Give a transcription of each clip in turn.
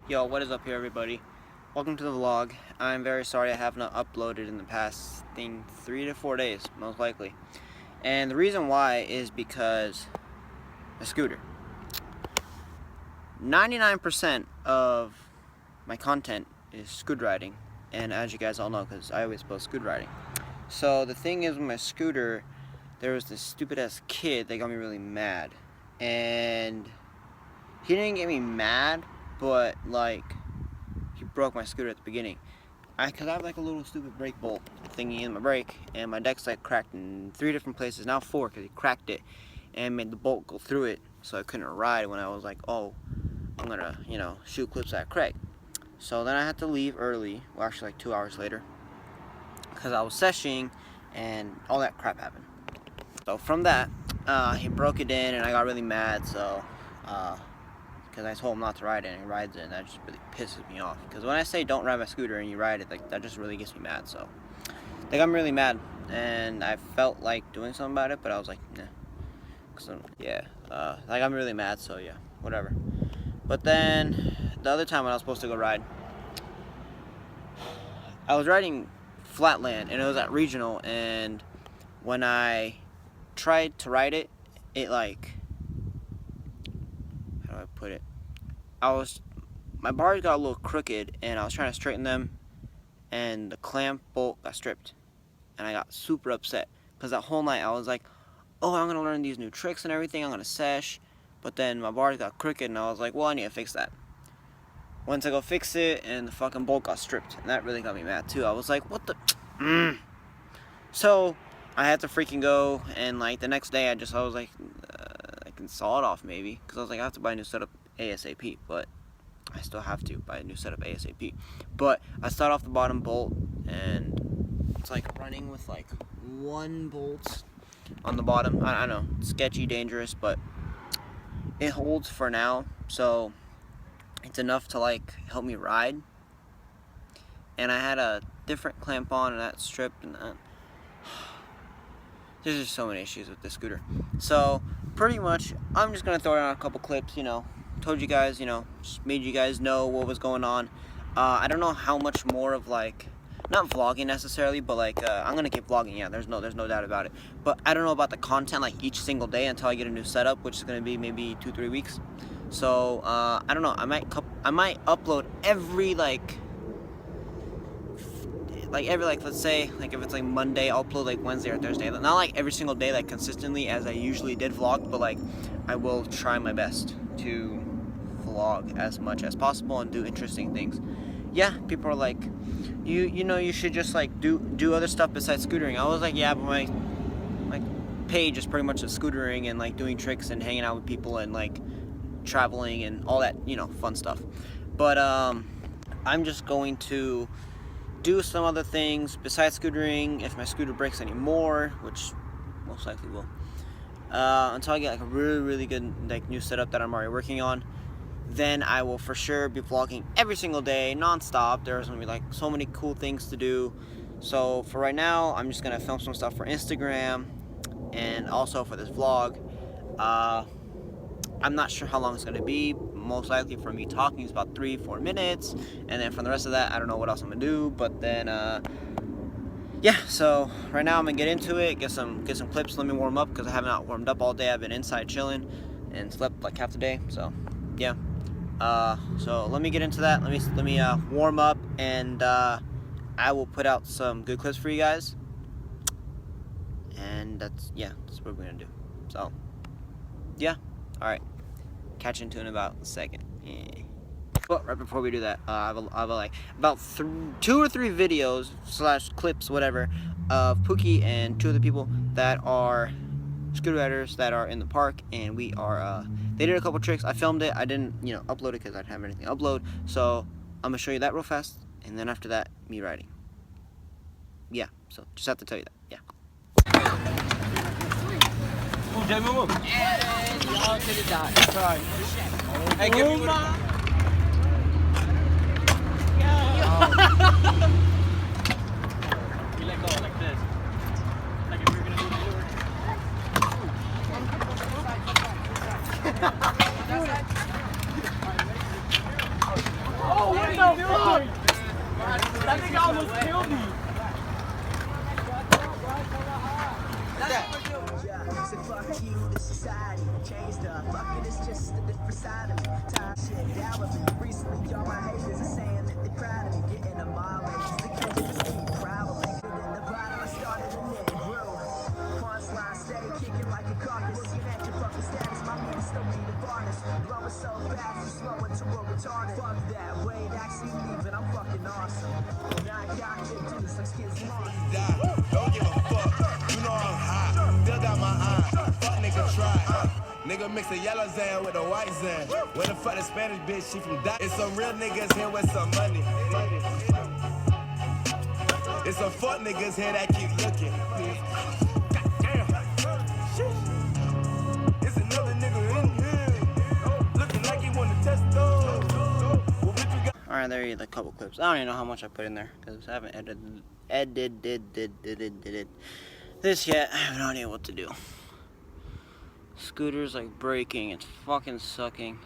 Yo, what is up here, everybody? Welcome to the vlog. I'm very sorry I have not uploaded in the past, 3 to 4 days, most likely. And the reason why is because the scooter. 99% of my content is scooter riding, and as you guys all know, because I always post scooter riding. So the thing is, with my scooter, there was this stupid ass kid that got me really mad, and he didn't get me mad, but like, he broke my scooter at the beginning. Cause I have like a little stupid brake bolt thingy in my brake, and my deck's like cracked in 3 different places, now 4, because he cracked it and made the bolt go through it, so I couldn't ride when I was like, oh, I'm gonna, shoot clips at Craig. So then I had to leave early, well actually like 2 hours later, because I was seshing and all that crap happened. So from that, he broke it in and I got really mad, so because I told him not to ride it and he rides it, and that just really pisses me off. Because when I say don't ride my scooter and you ride it, like, that just really gets me mad. So they got me really mad, and I felt like doing something about it, but I was like, nah. That got me really mad, so yeah, whatever. But then the other time when I was supposed to go ride, I was riding flatland and it was at regional, and when I tried to ride it, it like, how do I put it? My bars got a little crooked and I was trying to straighten them, and the clamp bolt got stripped, and I got super upset because that whole night I was like, oh, I'm gonna learn these new tricks and everything, I'm gonna sesh, but then my bars got crooked and I was like, well, I need to fix that. Once I go fix it, and the fucking bolt got stripped, and that really got me mad too. I was like, what the So I had to freaking go, and like the next day I was like, I can saw it off maybe, because I was like, I have to buy a new setup ASAP, but I still have to buy a new setup ASAP. But I start off the bottom bolt, and it's like running with like 1 bolt on the bottom. I know, sketchy, dangerous, but it holds for now, so it's enough to like help me ride. And I had a different clamp on, and that stripped, and that. There's just so many issues with this scooter. So pretty much, I'm just gonna throw out a couple clips, told you guys, just made you guys know what was going on. I don't know how much more of like, not vlogging necessarily, but like, I'm gonna keep vlogging, yeah, there's no doubt about it. But I don't know about the content like each single day until I get a new setup, which is gonna be maybe 2-3 weeks. So I don't know, I might upload every let's say, like, if it's like Monday, I'll upload like Wednesday or Thursday. Not like every single day, like consistently as I usually did vlog, but like I will try my best to vlog as much as possible and do interesting things. Yeah, people are like, you should just like do other stuff besides scootering. I was like, yeah, but my page is pretty much a scootering and like doing tricks and hanging out with people and like traveling and all that, fun stuff. But I'm just going to do some other things besides scootering if my scooter breaks anymore, which most likely will, until I get like a really good like new setup that I'm already working on. Then I will for sure be vlogging every single day non-stop. There's gonna be like so many cool things to do. So for right now, I'm just gonna film some stuff for Instagram and also for this vlog. I'm not sure how long it's gonna be. Most likely for me talking is about 3-4 minutes, and then for the rest of that, I don't know what else I'm gonna do. But then yeah, so right now I'm gonna get into it, get some clips. Let me warm up because I have not warmed up all day. I've been inside chilling and slept like half the day, so yeah. So let me get into that. Let me warm up, and I will put out some good clips for you guys, and that's what we're gonna do. So yeah, all right, catch you in about a second. Yeah. But right before we do that, I have like about 2 or 3 videos / clips, whatever, of Pookie and 2 other people that are scooter riders that are in the park, and we are they did a couple tricks. I filmed it. I didn't upload it because I didn't have anything to upload. So I'm gonna show you that real fast, and then after that, me riding. Yeah. So just have to tell you that. Yeah. Hey, give me You let go like this. Like if you're gonna do the That nigga almost killed me. Say fuck you, this society changed up. Fuck it, it's just a different side of me. Time shit down with me. Recently, all my haters are saying that they're proud of me. Getting a mile raise, the kids just keep traveling. In the bottom, I started and then grew. Punchline, stay kicking like a carcass. Looking at your fucking status, my meter still be the varnish. Blowing so fast, you slow into a retarded. Fuck that, wait, actually leaving, I'm fucking awesome. Now I got to do some skills lost. Don't give a fuck, you know I'm hot. Still got my eye. Fuck nigga try. Nigga mix the yellow Zan with the white Zan. Where the fuck the Spanish bitch? She from Dot. It's some real niggas here with some money. It's some fuck niggas here that keep looking. Goddamn. It's another nigga in here. Looking like he wanna test those. Alright, there you go, a couple clips. I don't even know how much I put in there because I haven't edited this yet. I have no idea what to do. Scooter's like braking. It's fucking sucking.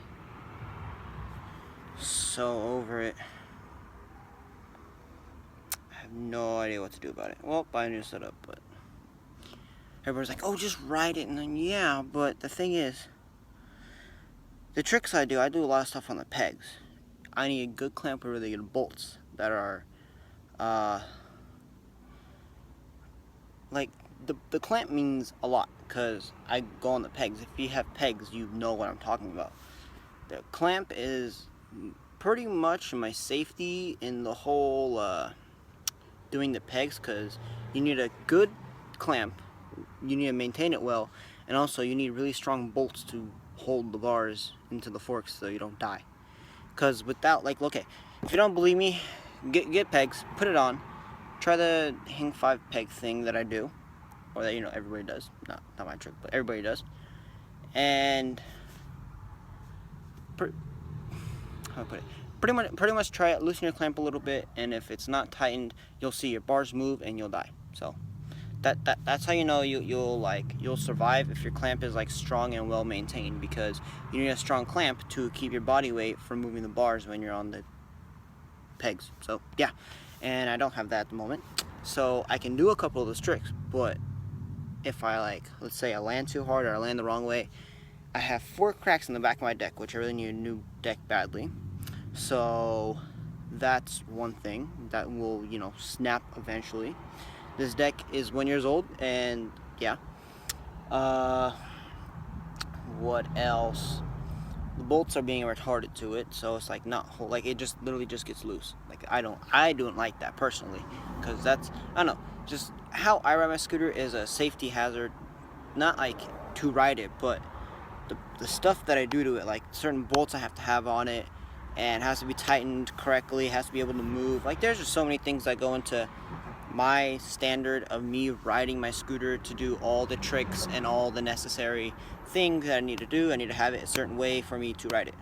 So over it. I have no idea what to do about it. Well, buy a new setup, but everybody's like, oh, just ride it. And then, yeah, but the thing is, the tricks I do a lot of stuff on the pegs. I need a good clamp with really good bolts that are, like, the clamp means a lot because I go on the pegs. If you have pegs, you know what I'm talking about. The clamp is pretty much my safety in the whole doing the pegs, because you need a good clamp, you need to maintain it well, and also you need really strong bolts to hold the bars into the forks so you don't die. Because without, like, okay, if you don't believe me, get pegs, put it on, try the hang 5 peg thing that I do, or that, you know, everybody does. Not my trick, but everybody does. And how do I put it? Pretty much try it, loosen your clamp a little bit, and if it's not tightened, you'll see your bars move and you'll die. So that's how you know you'll survive if your clamp is like strong and well maintained, because you need a strong clamp to keep your body weight from moving the bars when you're on the pegs. So yeah, and I don't have that at the moment, so I can do a couple of those tricks, but if I, like, let's say I land too hard or I land the wrong way, I have 4 cracks in the back of my deck, which I really need a new deck badly. So that's one thing that will, you know, snap eventually. This deck is 1 year old, and yeah. What else? The bolts are being retarded to it, so it's like not like it just literally just gets loose. Like I don't like that personally, because that's, I don't know, just how I ride my scooter is a safety hazard. Not like to ride it, but the stuff that I do to it, like certain bolts I have to have on it, and it has to be tightened correctly, it has to be able to move. Like there's just so many things that go into my standard of me riding my scooter to do all the tricks and all the necessary things that I need to do. I need to have it a certain way for me to ride it.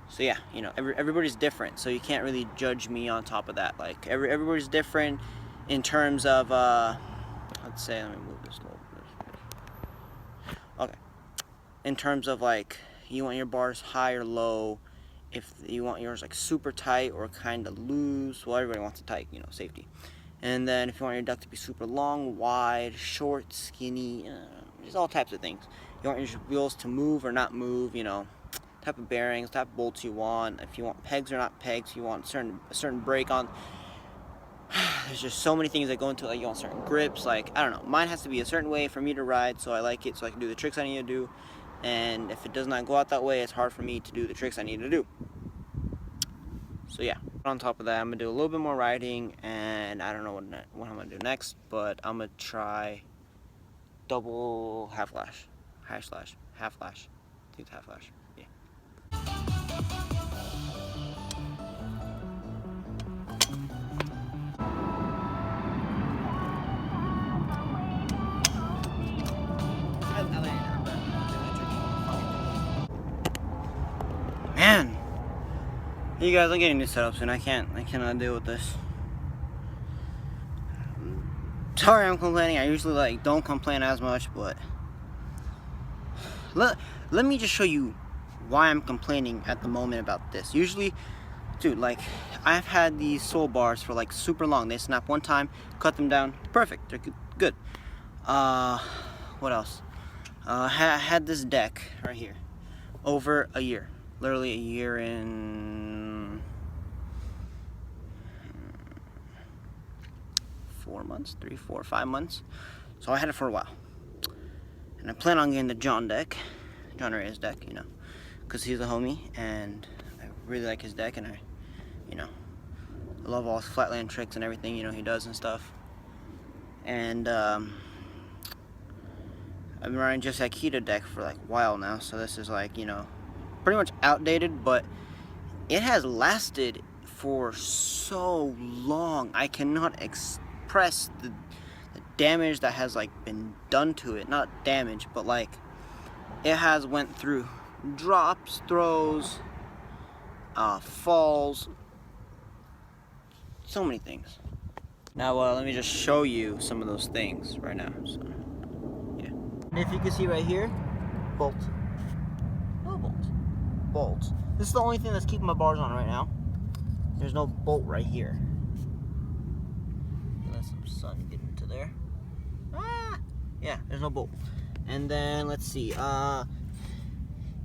So yeah, you know, everybody's different, so you can't really judge me on top of that. Like everybody's different in terms of let's say, let me move this a little bit. Okay, in terms of like, you want your bars high or low, if you want yours like super tight or kind of loose. Well, everybody wants it tight, you know, safety. And then if you want your duck to be super long, wide, short, skinny, there's all types of things. You want your wheels to move or not move, you know, type of bearings, type of bolts you want. If you want pegs or not pegs, you want a certain brake on. There's just so many things that go into it. Like you want certain grips, like, I don't know. Mine has to be a certain way for me to ride, so I like it, so I can do the tricks I need to do. And if it does not go out that way, it's hard for me to do the tricks I need to do. So yeah, on top of that, I'm gonna do a little bit more riding, and I don't know what I'm gonna do next, but I'm gonna try double half lash, half lash. I think it's half lash. Yeah. Man, you guys, I'm getting new setup soon. I cannot deal with this. Sorry I'm complaining. I usually like don't complain as much, but let me just show you why I'm complaining at the moment about this. Usually, dude, like I've had these sole bars for like super long. They snap one time, cut them down, perfect. They're good. What else? Had this deck right here over a year, literally a year and 4 months, 3, 4, 5 months. So I had it for a while, and I plan on getting the John Reyes deck, you know, because he's a homie, and I really like his deck, and I love all his flatland tricks and everything, you know, he does and stuff. And I've been running just Akita deck for like a while now, so this is like, you know, pretty much outdated, but it has lasted for so long. I cannot express the damage that has like been done to it. Not damage, but like it has went through drops, throws, falls, so many things. Now let me just show you some of those things right now. So, yeah. And if you can see right here, bolt. No bolts. Bolts. This is the only thing that's keeping my bars on right now. There's no bolt right here. Let some sun get into there. Yeah, there's no bolt. And then let's see.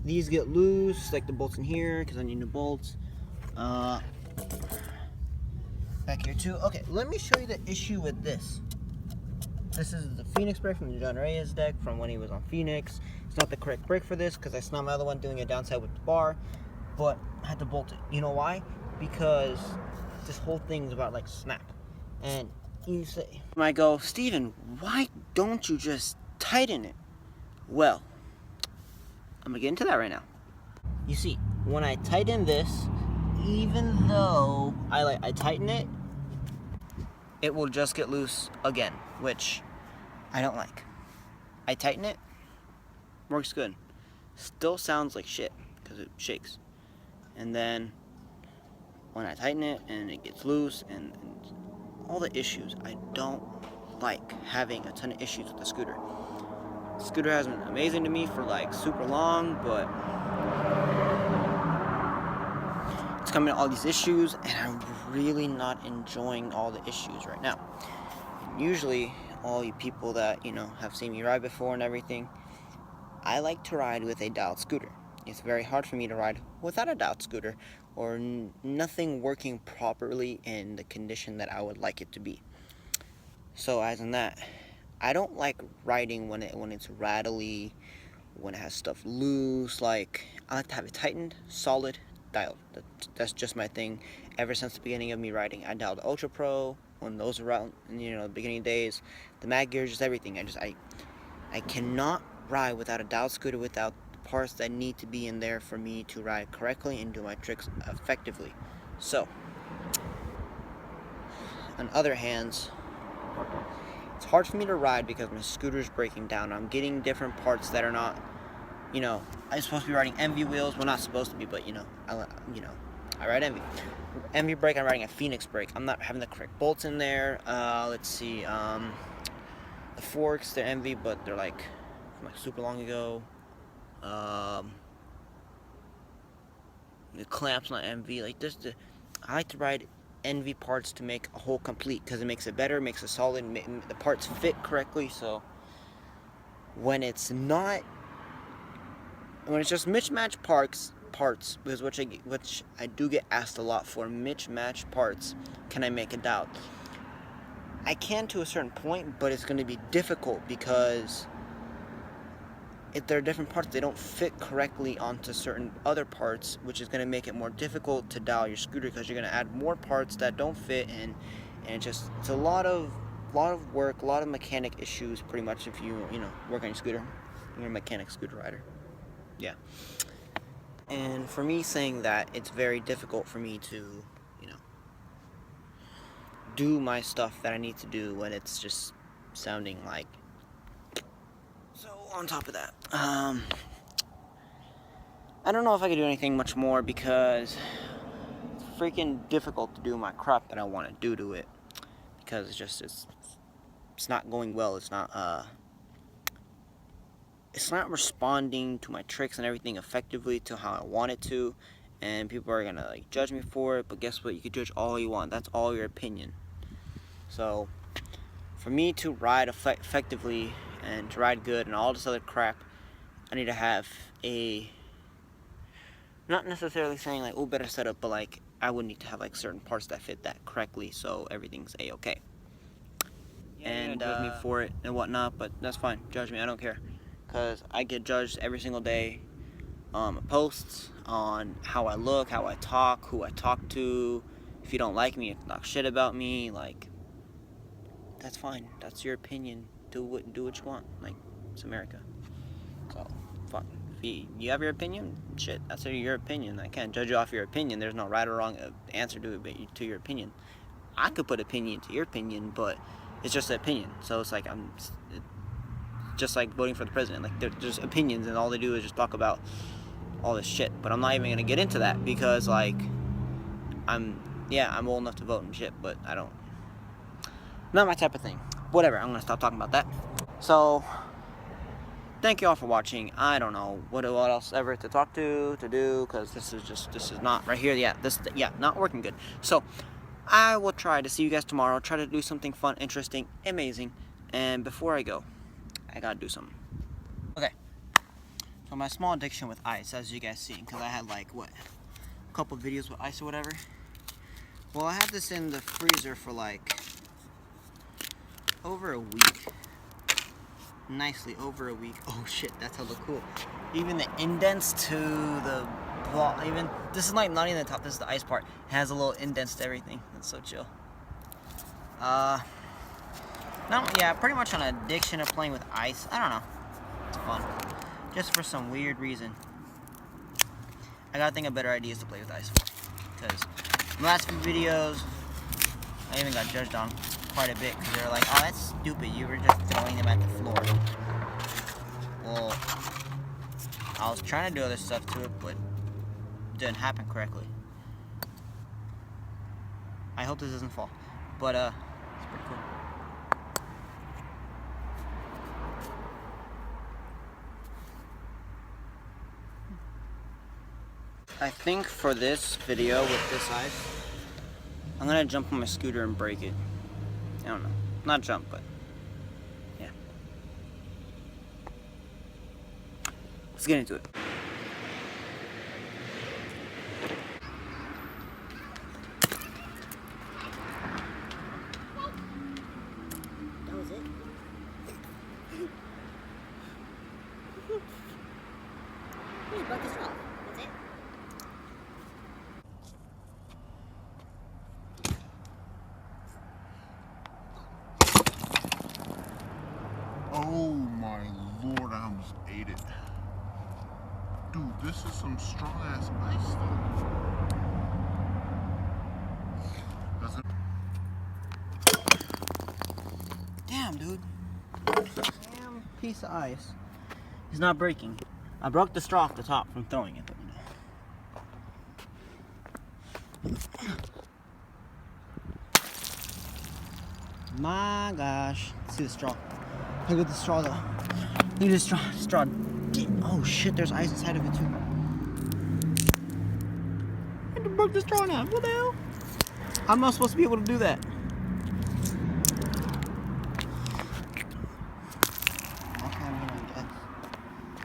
These get loose, like the bolts in here, because I need new bolts. Back here too. Okay, let me show you the issue with this. This is the Phoenix brake from the John Reyes deck from when he was on Phoenix. It's not the correct brake for this because I snapped my other one doing a downside with the bar, but I had to bolt it. You know why? Because this whole thing's about like snap. And you say, I go, Steven, why don't you just tighten it? Well, I'm gonna get into that right now. You see, when I tighten this, even though I tighten it, it will just get loose again, which I don't like. I tighten it, works good. Still sounds like shit because it shakes. And then when I tighten it and it gets loose and all the issues, I don't like having a ton of issues with the scooter. The scooter has been amazing to me for like super long, but it's coming to all these issues, and I'm really not enjoying all the issues right now. And usually, all you people that, you know, have seen me ride before and everything, I like to ride with a dialed scooter. It's very hard for me to ride without a dialed scooter, or nothing working properly in the condition that I would like it to be. So as in that, I don't like riding when it's rattly, when it has stuff loose. Like, I like to have it tightened, solid, dialed. That's just my thing. Ever since the beginning of me riding, I dialed the Ultra Pro when those were out, you know, the beginning days, the mag gears, just everything. I cannot ride without a dialed scooter, without the parts that need to be in there for me to ride correctly and do my tricks effectively. So, on other hands, it's hard for me to ride because my scooter's breaking down. I'm getting different parts that are not, you know, I'm supposed to be riding MV wheels. Well, not supposed to be, but I ride MV brake. I'm riding a Phoenix brake. I'm not having the correct bolts in there. Let's see. The forks, they're MV, but they're like from like super long ago. The clamps not MV. Like this, I like to ride NV parts to make a whole complete because it makes it better, makes it solid, the parts fit correctly. So when it's just mismatched parts, which I do get asked a lot for, mismatched parts, can I make it out? I can to a certain point, but it's going to be difficult because if there are different parts, they don't fit correctly onto certain other parts, which is going to make it more difficult to dial your scooter because you're going to add more parts that don't fit, and it's a lot of work, a lot of mechanic issues. Pretty much, if you work on your scooter, you're a mechanic scooter rider. Yeah. And for me saying that, it's very difficult for me to, do my stuff that I need to do when it's just sounding like. So on top of that, I don't know if I could do anything much more because it's freaking difficult to do my crap that I want to do to it because it's not going well. It's not responding to my tricks and everything effectively to how I want it to, and people are gonna like judge me for it, but guess what? You can judge all you want. That's all your opinion. So for me to ride effectively and to ride good and all this other crap, I need to have a, not necessarily saying like, oh, better setup, but like I would need to have like certain parts that fit that correctly, so everything's a-okay. And judge me for it and whatnot, but that's fine. Judge me, I don't care, because I get judged every single day on posts, on how I look, how I talk, who I talk to. If you don't like me, talk shit about me, like, that's fine. That's your opinion. Do what you want. Like, it's America. So, fuck. If you have your opinion, shit, that's your opinion. I can't judge you off your opinion. There's no right or wrong answer to your opinion. I could put opinion to your opinion, but it's just an opinion. So it's like just like voting for the president. Like, they're just opinions, and all they do is just talk about all this shit. But I'm not even gonna get into that because, like, I'm old enough to vote and shit, but I don't. Not my type of thing. Whatever. I'm gonna stop talking about that. So, thank you all for watching. I don't know what else ever to talk to do, because this is not right here. Yeah, not working good. So, I will try to see you guys tomorrow. Try to do something fun, interesting, amazing. And before I go, I gotta do something. Okay. So my small addiction with ice, as you guys seen, because I had like a couple videos with ice or whatever. Well, I had this in the freezer for like over a week. Nicely over a week. Oh shit, that's hella cool. Even the indents to the ball, even this is like not even the top, this is the ice part. It has a little indents to everything. That's so chill. Pretty much an addiction of playing with ice. I don't know. It's fun. Just for some weird reason. I gotta think of better ideas to play with ice for. Because in the last few videos, I even got judged on quite a bit because they were like, oh, that's stupid, you were just throwing them at the floor. Well, I was trying to do other stuff to it, but it didn't happen correctly. I hope this doesn't fall, but it's pretty cool. I think for this video with this ice, I'm gonna jump on my scooter and break it. I don't know. Not jump, but yeah. Let's get into it. That was it? You just broke the straw. That's it? Oh my lord, I almost ate it. Dude, this is some strong ass ice though. Damn, dude. Damn piece of ice. It's not breaking. I broke the straw off the top from throwing it, but you know. My gosh. See the straw. Look at the straw though. Look at this straw. Oh shit, there's ice inside of it too. I broke the straw now. What the hell? How am I supposed to be able to do that?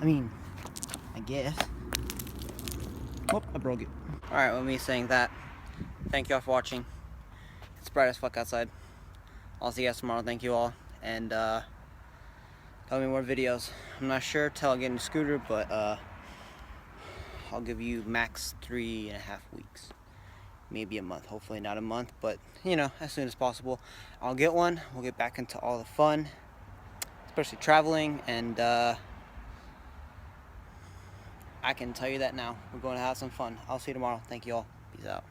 I guess. Oh, I broke it. Alright, with me saying that, thank you all for watching. It's bright as fuck outside. I'll see you guys tomorrow. Thank you all. And, tell me more videos. I'm not sure till I get in the scooter, but, I'll give you max 3.5 weeks. Maybe a month. Hopefully not a month, but, you know, as soon as possible. I'll get one. We'll get back into all the fun, especially traveling, and, I can tell you that now. We're going to have some fun. I'll see you tomorrow. Thank you all. Peace out.